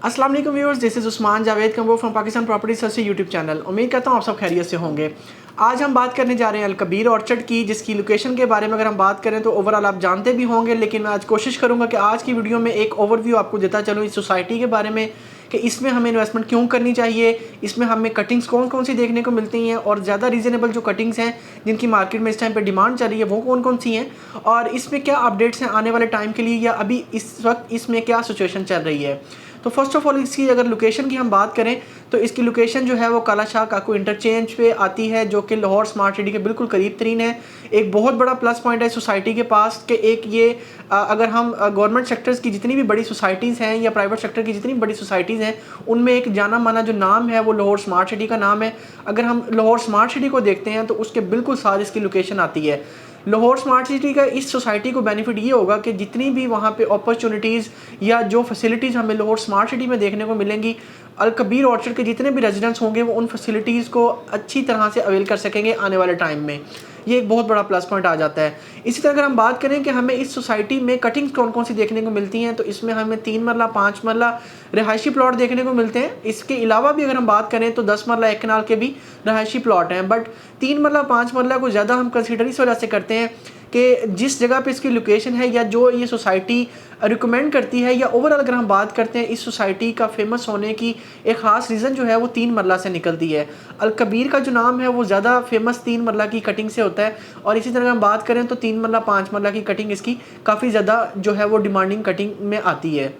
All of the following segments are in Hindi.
अस्सलाम वालेकुम viewers, this is Usman Javed combo from Pakistan property search YouTube channel. उम्मीद करता हूँ आप सब खैरियत से होंगे। आज हम बात करने जा रहे हैं अलकबीर ऑर्चर्ड की, जिसकी लोकेशन के बारे में अगर हम बात करें तो ओवरऑल आप जानते भी होंगे, लेकिन मैं आज कोशिश करूँगा कि आज की वीडियो में एक ओवरव्यू आपको देता चलूँ इस सोसाइटी के बारे में कि इसमें हमें इन्वेस्टमेंट क्यों करनी चाहिए, इसमें हमें कटिंग्स कौन कौन सी देखने को मिलती हैं और ज़्यादा रीज़नेबल जो कटिंग्स हैं जिनकी मार्केट में इस टाइम पे डिमांड चल रही है वो कौन कौन सी हैं, और इसमें क्या अपडेट्स हैं आने वाले टाइम के लिए या अभी इस वक्त इसमें क्या सिचुएशन चल रही है। तो फर्स्ट ऑफ ऑल इसकी अगर लोकेशन की हम बात करें तो इसकी लोकेशन जो है वो काला शाह काकू इंटरचेंज पे आती है, जो कि लाहौर स्मार्ट सिटी के बिल्कुल करीब तरीन है। एक बहुत बड़ा प्लस पॉइंट है सोसाइटी के पास कि एक ये अगर हम गवर्नमेंट सेक्टर्स की जितनी भी बड़ी सोसाइटीज़ हैं या प्राइवेट सेक्टर की जितनी भी बड़ी सोसाइटीज़ हैं उनमें एक जाना माना जो नाम है वो लाहौर स्मार्ट सिटी का नाम है। अगर हम लाहौर स्मार्ट सिटी को देखते हैं तो उसके बिल्कुल साथ इसकी लोकेशन आती है। लाहौर स्मार्ट सिटी का इस सोसाइटी को बेनिफिट ये होगा कि जितनी भी वहाँ पे अपॉर्चुनिटीज़ या जो फैसिलिटीज़ हमें लाहौर स्मार्ट सिटी में देखने को मिलेंगी, अलकबीर ऑर्चर्ड के जितने भी रेजिडेंट्स होंगे वो उन फैसिलिटीज़ को अच्छी तरह से अवेल कर सकेंगे आने वाले टाइम में। ये एक बहुत बड़ा प्लस पॉइंट आ जाता है। इसी तरह अगर हम बात करें कि हमें इस सोसाइटी में कटिंग्स कौन कौन सी देखने को मिलती हैं, तो इसमें हमें 3 मरला 5 मरला रहायशी प्लॉट देखने को मिलते हैं। इसके अलावा भी अगर हम बात करें तो 10 मरला 1 कनाल के भी रहायशी प्लॉट हैं, बट 3 मरला 5 मरला को ज़्यादा हम कंसिडर इस वजह से करते हैं कि जिस जगह पे इसकी लोकेशन है या जो ये सोसाइटी रिकमेंड करती है, या ओवरऑल अगर हम बात करते हैं इस सोसाइटी का फेमस होने की एक ख़ास रीज़न जो है वो 3 मरला से निकलती है। अलकबीर का जो नाम है वो ज़्यादा फेमस 3 मरला की कटिंग से होता है, और इसी तरह हम बात करें तो 3 मरला 5 मरला की कटिंग इसकी काफ़ी ज़्यादा जो है वो डिमांडिंग कटिंग में आती है।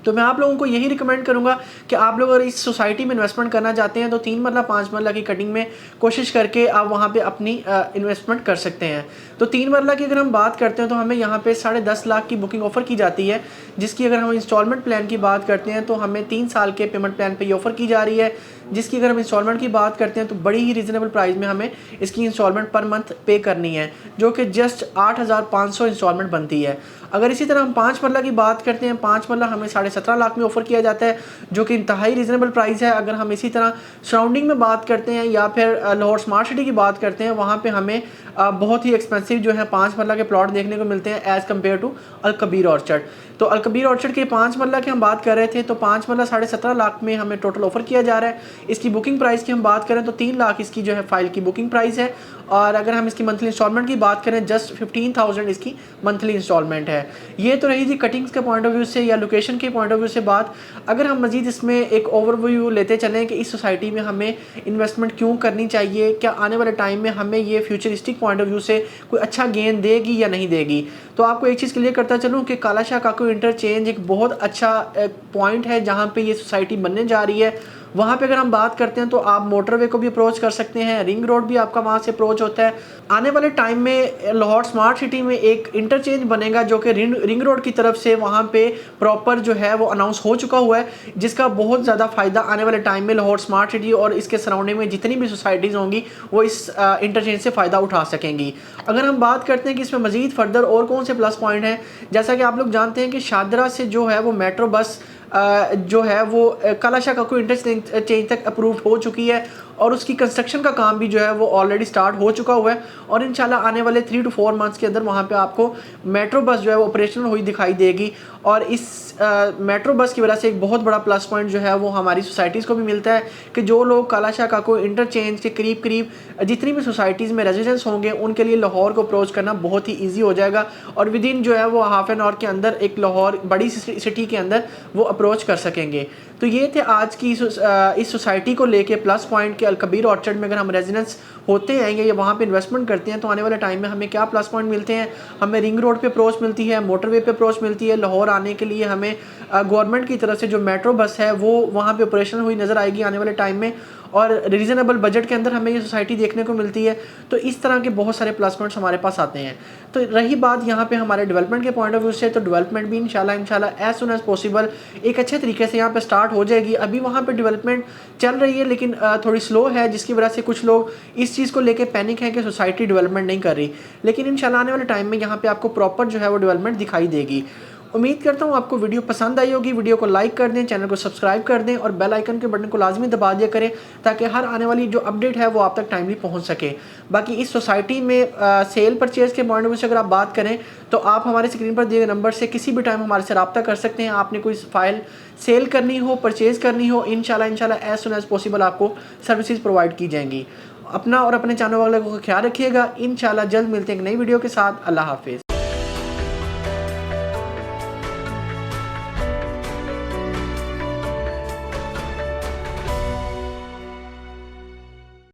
तो मैं आप लोगों को यही रिकमेंड करूंगा कि आप लोग अगर इस सोसाइटी में इन्वेस्टमेंट करना चाहते हैं तो 3 मरला 5 मरला की कटिंग में कोशिश करके आप वहां पे अपनी इन्वेस्टमेंट कर सकते हैं। तो 3 मरला की अगर हम बात करते हैं तो हमें यहाँ पे 10.5 लाख की बुकिंग ऑफर की जाती है, जिसकी अगर हम इंस्टॉलमेंट प्लान की बात करते हैं तो हमें 3 साल के पेमेंट प्लान पर ये ऑफर की जा रही है, जिसकी अगर हम इंस्टॉलमेंट की बात करते हैं तो बड़ी ही रीज़नेबल प्राइस में हमें इसकी इंस्टॉलमेंट पर मंथ पे करनी है, जो कि जस्ट 8,500 इंस्टॉलमेंट बनती है। अगर इसी तरह हम 5 मरला की बात करते हैं, 5 मरला हमें 17.5 लाख में ऑफर किया जाता है, जो कि इंतहाई रीज़नेबल प्राइस है। अगर हम इसी तरह सराउंडिंग में बात करते हैं या फिर लाहौर स्मार्ट सिटी की बात करते हैं, वहाँ पे हमें बहुत ही एक्सपेंसिव जो है 5 मरला के प्लॉट देखने को मिलते हैं as compare to Alkabir orchard. तो अलकबीर ऑर्चर्ड के 5 मरला की हम बात कर रहे थे, तो 5 मरला 17.5 लाख में हमें टोटल ऑफर किया जा रहा है। इसकी बुकिंग प्राइस की हम बात करें तो 3 लाख इसकी जो है फाइल की बुकिंग प्राइस है, और अगर हम इसकी मंथली इंस्टॉलमेंट की बात करें जस्ट 15,000 इसकी मंथली इंस्टॉलमेंट है। ये तो रही थी कटिंग्स के पॉइंट ऑफ व्यू से या लोकेशन के पॉइंट ऑफ व्यू से बात। अगर हम मजीद इसमें एक ओवरव्यू लेते चलें कि इस सोसाइटी में हमें इन्वेस्टमेंट क्यों करनी चाहिए, क्या आने वाले टाइम में हमें ये फ्यूचरिस्टिक पॉइंट ऑफ व्यू से कोई अच्छा गेन देगी या नहीं देगी, तो आपको एक चीज़ क्लियर करता चलूँ कि काला शाह काकू इंटरचेंज एक बहुत अच्छा पॉइंट है जहाँ पे ये सोसाइटी बनने जा रही है। वहाँ पे अगर हम बात करते हैं तो आप मोटरवे को भी अप्रोच कर सकते हैं, रिंग रोड भी आपका वहाँ से अप्रोच होता है। आने वाले टाइम में लाहौर स्मार्ट सिटी में एक इंटरचेंज बनेगा जो कि रिंग रोड की तरफ से वहाँ पे प्रॉपर जो है वो अनाउंस हो चुका हुआ है, जिसका बहुत ज़्यादा फ़ायदा आने वाले टाइम में लाहौर स्मार्ट सिटी और इसके सराउंडिंग में जितनी भी सोसाइटीज़ होंगी वो इस इंटरचेंज से फ़ायदा उठा सकेंगी। अगर हम बात करते हैं कि इसमें मज़ीद फर्दर और कौन से प्लस पॉइंट हैं, जैसा कि आप लोग जानते हैं कि शादरा से जो है वो मेट्रो बस जो है वो काला शाह काकू इंटरचेंज तक अप्रूव हो चुकी है, और उसकी कंस्ट्रक्शन का काम भी जो है वो ऑलरेडी स्टार्ट हो चुका हुआ है, और इंशाल्लाह आने वाले 3 to 4 मंथ्स के अंदर वहाँ पे आपको मेट्रो बस जो है वो ऑपरेशनल हुई दिखाई देगी। और इस मेट्रो बस की वजह से एक बहुत बड़ा प्लस पॉइंट जो है वो हमारी सोसाइटीज़ को भी मिलता है कि जो लोग काला शाह काकू इंटरचेंज के करीब करीब जितनी भी सोसाइटीज़ में रेजिडेंट्स होंगे उनके लिए लाहौर को अप्रोच करना बहुत ही ईजी हो जाएगा, और विद इन जो है वो हाफ एन आवर के अंदर एक लाहौर बड़ी सिटी के अंदर वो अप्रोच कर सकेंगे। तो ये थे आज की इस सोसाइटी को लेके प्लस पॉइंट के अलकबीर ऑर्चर्ड में अगर हम रेजिडेंट्स होते हैं या वहाँ पे इन्वेस्टमेंट करते हैं तो आने वाले टाइम में हमें क्या प्लस पॉइंट मिलते हैं। हमें रिंग रोड पे अप्रोच मिलती है, मोटरवे पे अप्रोच मिलती है। लाहौर आने के लिए हमें गवर्नमेंट की तरफ से जो मेट्रो बस है वो वहाँ पे ऑपरेशनल हुई नज़र आएगी आने वाले टाइम में, और रीज़नेबल बजट के अंदर हमें ये सोसाइटी देखने को मिलती है। तो इस तरह के बहुत सारे प्लस पॉइंट्स हमारे पास आते हैं। तो रही बात यहाँ पे हमारे डेवलपमेंट के पॉइंट ऑफ व्यू से, तो डेवलपमेंट भी इंशाल्लाह एज सुन एज पॉसिबल एक अच्छे तरीके से यहाँ पे स्टार्ट हो जाएगी। अभी वहाँ पे डेवलपमेंट चल रही है लेकिन थोड़ी स्लो है, जिसकी वजह से कुछ लोग इस चीज़ को लेकर पैनिक है कि सोसाइटी डेवलपमेंट नहीं कर रही, लेकिन इंशाल्लाह आने वाले टाइम में यहाँ पर आपको प्रॉपर जो है वो डेवलपमेंट दिखाई देगी। उम्मीद करता हूँ आपको वीडियो पसंद आई होगी। वीडियो को लाइक कर दें, चैनल को सब्सक्राइब कर दें और बेल आइकन के बटन को लाजमी दबा दिया करें ताकि हर आने वाली जो अपडेट है वो आप तक टाइमली पहुँच सके। बाकी इस सोसाइटी में सेल परचेज़ के पॉइंट ऑफ व्यू से अगर आप बात करें तो आप हमारे स्क्रीन पर दिए गए नंबर से किसी भी टाइम हमारे से रब्ता कर सकते हैं। आपने कोई फाइल सेल करनी हो, परचेज़ करनी हो, इंशाल्लाह एज सुन एज़ पॉसिबल आपको सर्विसेज प्रोवाइड की जाएंगी। अपना और अपने चैनल वालों का ख्याल रखिएगा। इंशाल्लाह जल्द मिलते हैं एक नई वीडियो के साथ। अल्लाह हाफिज़।